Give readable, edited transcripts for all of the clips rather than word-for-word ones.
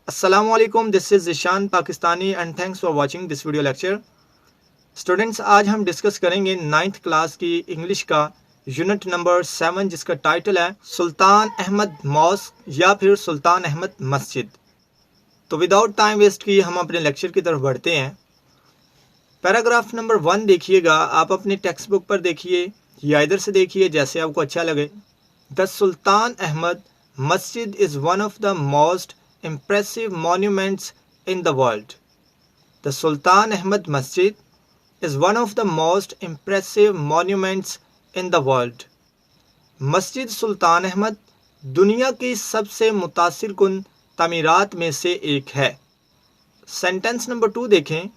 Assalamu alaikum, this is Zeeshan Pakistani and thanks for watching this video lecture. Students, आज हम discuss करेंगे 9th class की English का unit number 7 जिसका title है सुल्तान अहमद मॉस्क या फिर सुल्तान अहमद मस्जिद। तो विदाउट टाइम वेस्ट किए हम अपने लेक्चर की तरफ बढ़ते हैं। पैराग्राफ नंबर 1 देखिएगा, आप अपने टेक्स्ट बुक पर देखिए या इधर से देखिए जैसे आपको अच्छा लगे। द सुल्तान अहमद मस्जिद is one of the most impressive monuments in the world. The Sultan Ahmed Masjid is one of the most impressive monuments in the world. मस्जिद सुल्तान अहमद दुनिया की सबसे मुतासिर कुन तामीरात में से एक है। सेंटेंस नंबर 2 देखें।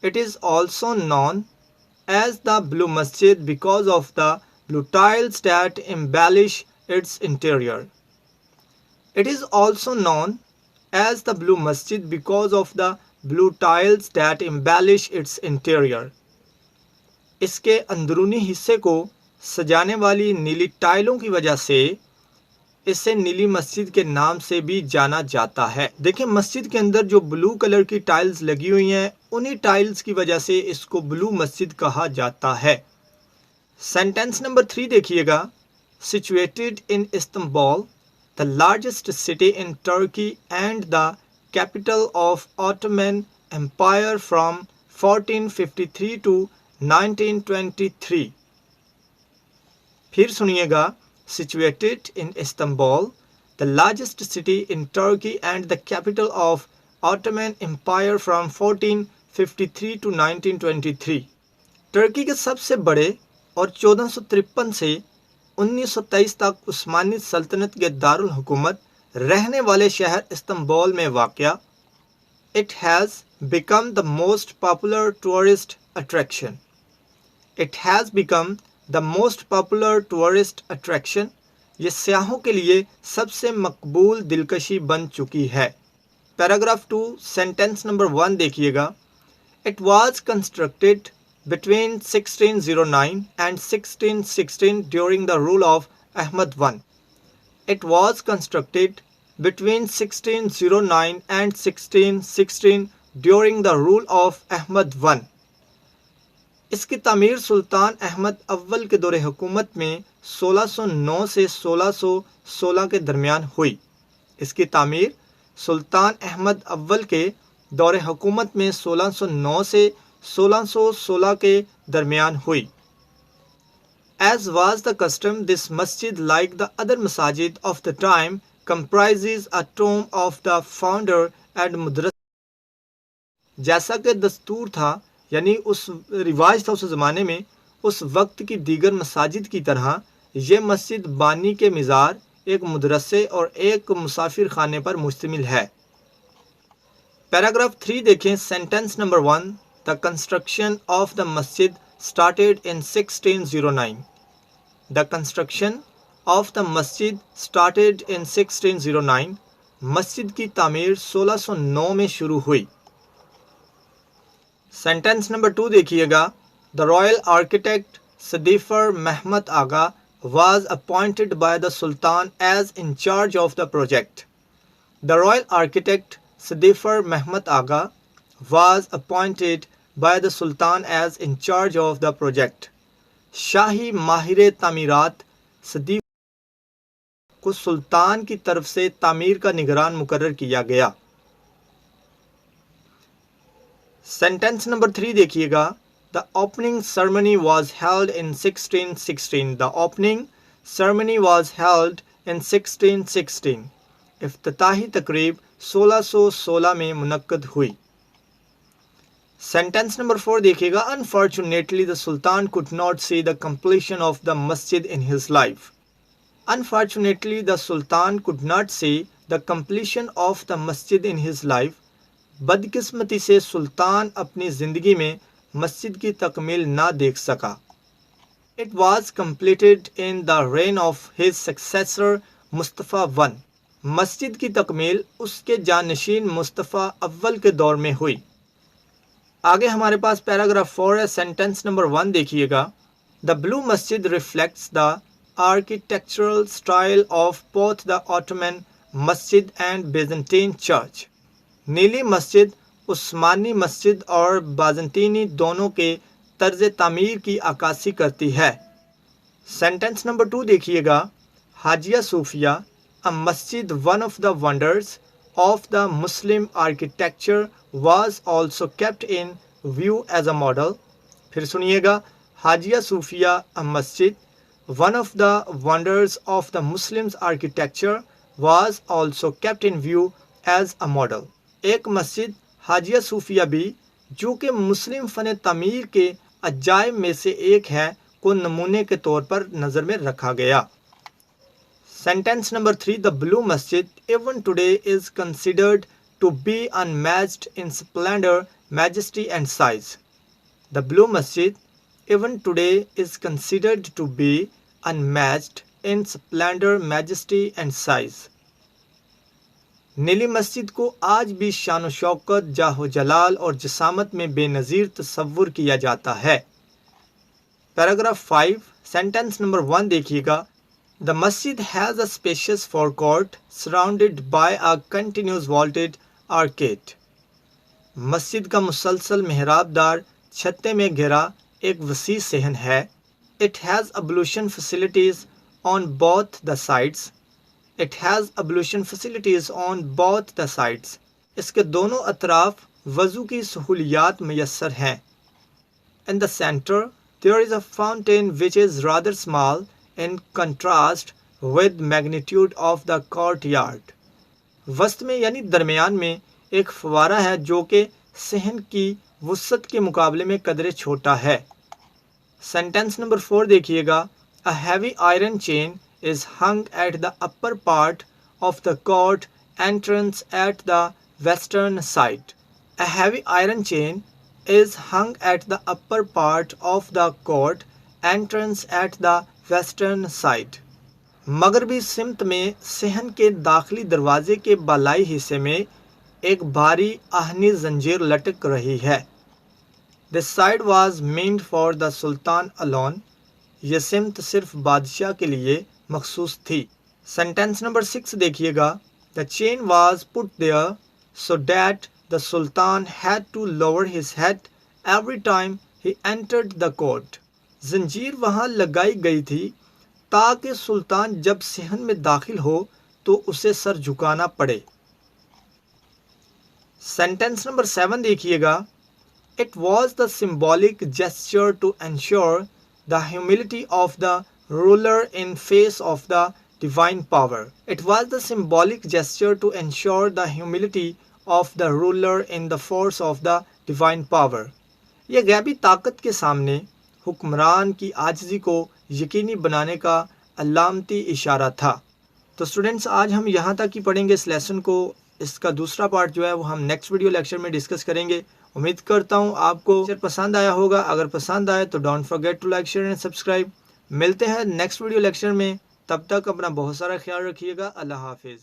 It is also known as the Blue Masjid because of the blue tiles that embellish its interior. It is also known as the Blue Masjid because of the blue tiles that embellish its interior. इसके अंदरूनी हिस्से को सजाने वाली नीली टाइलों की वजह से इसे नीली मस्जिद के नाम से भी जाना जाता है। देखिए, मस्जिद के अंदर जो ब्लू कलर की टाइल्स लगी हुई हैं, उन्हीं टाइल्स की वजह से इसको ब्लू मस्जिद कहा जाता है। सेंटेंस नंबर 3 देखिएगा। Situated in Istanbul, the largest city in Turkey and the capital of Ottoman Empire from 1453 to 1923. फिर सुनिएगा। Situated in Istanbul, the largest city in Turkey and the capital of Ottoman Empire from 1453 to 1923. Turkey के सबसे बड़े और 1453 से 1923 तक उस्मानी सल्तनत के दारुल हुकूमत रहने वाले शहर इस्तांबुल में वाक़या। It has become the most popular tourist attraction. It has become the most popular tourist attraction. ये सियाहों के लिए सबसे मकबूल दिलकशी बन चुकी है। पैराग्राफ 2 सेंटेंस नंबर 1 देखिएगा। It was constructed between 1609 and 1616 during the rule of Ahmed I. It was constructed between 1609 and 1616 during the rule of Ahmed I. इसकी तामीर सुल्तान अहमद अव्वल के दौरे हुकूमत में 1609 से 1616 के दरमियान हुई। इसकी तामीर सुल्तान अहमद अव्वल के दौरे हुकूमत में 1609 से 1616 के दरमियान हुई। As was the custom, this masjid, like the other masajid of the time, comprises a tomb of the founder and mudrasa. जैसा कि दस्तूर था, यानी उस रिवाज था उस ज़माने में, उस वक्त की दीगर मसाजिद की तरह ये मस्जिद बानी के मिज़ार, एक मदरसे और एक मुसाफिर खाने पर मुश्तमिल है। पैराग्राफ 3 देखें। Sentence number 1। The construction of the masjid started in 1609. The construction of the masjid started in 1609. मस्जिद की तामीर 1609 में शुरू हुई। सेंटेंस नंबर 2 देखिएगा। The royal architect Sadifar Mehmet Aga was appointed by the Sultan as in charge of the project. The royal architect Sadifar Mehmet Aga was appointed by the Sultan as in charge of the project. शाही माहिर तामीरात सदीफ को सुल्तान की तरफ से तामीर का निगरान मुकर्रर किया गया। सेंटेंस नंबर 3 देखिएगा। The opening ceremony was held in 1616. The opening ceremony was held in 1616. इफ्तिताही तकरीब 1616 में मुनक्कद हुई। सेंटेंस नंबर 4 देखिएगा। Unfortunately, the Sultan could not see the completion of the masjid in his life. Unfortunately, the Sultan could not see the completion of the masjid in his life. बदकिस्मती से सुल्तान अपनी ज़िंदगी में मस्जिद की तकमील ना देख सका। It was completed in the reign of his successor Mustafa I. मस्जिद की तकमील उसके जानशीन मुस्तफ़ा अव्वल के दौर में हुई। आगे हमारे पास पैराग्राफ 4 है। सेंटेंस नंबर 1 देखिएगा। द ब्लू मस्जिद reflects the architectural style of both the Ottoman मस्जिद एंड बेजेंटीन चर्च. नीली मस्जिद उस्मानी मस्जिद और बाज़ंतीनी दोनों के तर्ज तामीर की अक्कासी करती है। सेंटेंस नंबर 2 देखिएगा। हाजिया Sophia a masjid one of the wonders of the Muslim architecture was also kept in view as a model. फिर सुनिएगा। Hagia Sophia a masjid one of the wonders of the Muslims architecture was also kept in view as a model. एक मस्जिद हाजिया सूफिया भी जो कि मुस्लिम फ़न तामीर के अजायब में से एक है को नमूने के तौर पर नज़र में रखा गया। Sentence number 3 the blue masjid even today is considered to be unmatched in splendour majesty and size. The blue masjid even today is considered to be unmatched in splendor, majesty and size. नीली मस्जिद को आज भी शान शौकत, जाहो जलाल और जसामत में बेनज़ीर तस्वुर किया जाता है। पैराग्राफ 5 सेंटेंस नंबर 1 देखिएगा। The masjid has a spacious forecourt surrounded by a continuous vaulted arcade. मस्जिद का मुसलसल मेहराबदार छत्ते में घिरा एक वसी सहन है। It has ablution facilities on both the sides. It has ablution facilities on both the sides. इसके दोनों अतराफ वज़ू की सहूलियात मैसर हैं। In the center, there is a fountain which is rather small in contrast with magnitude of the courtyard. वस्त में यानी दरमियान में एक फवारा है जो कि सहन की वुसअत के मुकाबले में कदरे छोटा है। सेंटेंस नंबर 4 देखिएगा। A heavy iron chain is hung at the upper part of the court entrance at the western side. A heavy iron chain is hung at the upper part of the court entrance at the western side. मगरबी सिमत में सहन के दाखिली दरवाजे के बालाई हिस्से में एक भारी आहनी जंजीर लटक रही है। This side was meant for the Sultan alone. ये सिमत सिर्फ बादशाह के लिए मखसूस थी। सेंटेंस नंबर 6 देखिएगा। The chain was put there so that the Sultan had to lower his head every time he entered the court. जंजीर वहाँ लगाई गई थी ताकि सुल्तान जब सहन में दाखिल हो तो उसे सर झुकाना पड़े। सेंटेंस नंबर 7 देखिएगा। It was the symbolic gesture to ensure the humility of the ruler in face of the divine power. It was the symbolic gesture to ensure the humility of the ruler in the force of the divine power. यह गैबी ताकत के सामने हुक्मरान की आजिज़ी को यकीनी बनाने का अलामती इशारा था। तो स्टूडेंट्स आज हम यहाँ तक ही पढ़ेंगे इस लेसन को। इसका दूसरा पार्ट जो है वो हम नेक्स्ट वीडियो लेक्चर में डिस्कस करेंगे। उम्मीद करता हूँ आपको लेक्चर पसंद आया होगा। अगर पसंद आए तो don't forget to like share and subscribe. मिलते हैं नेक्स्ट वीडियो लेक्चर में। तब तक अपना बहुत सारा ख्याल रखिएगा। अल्लाह हाफिज़।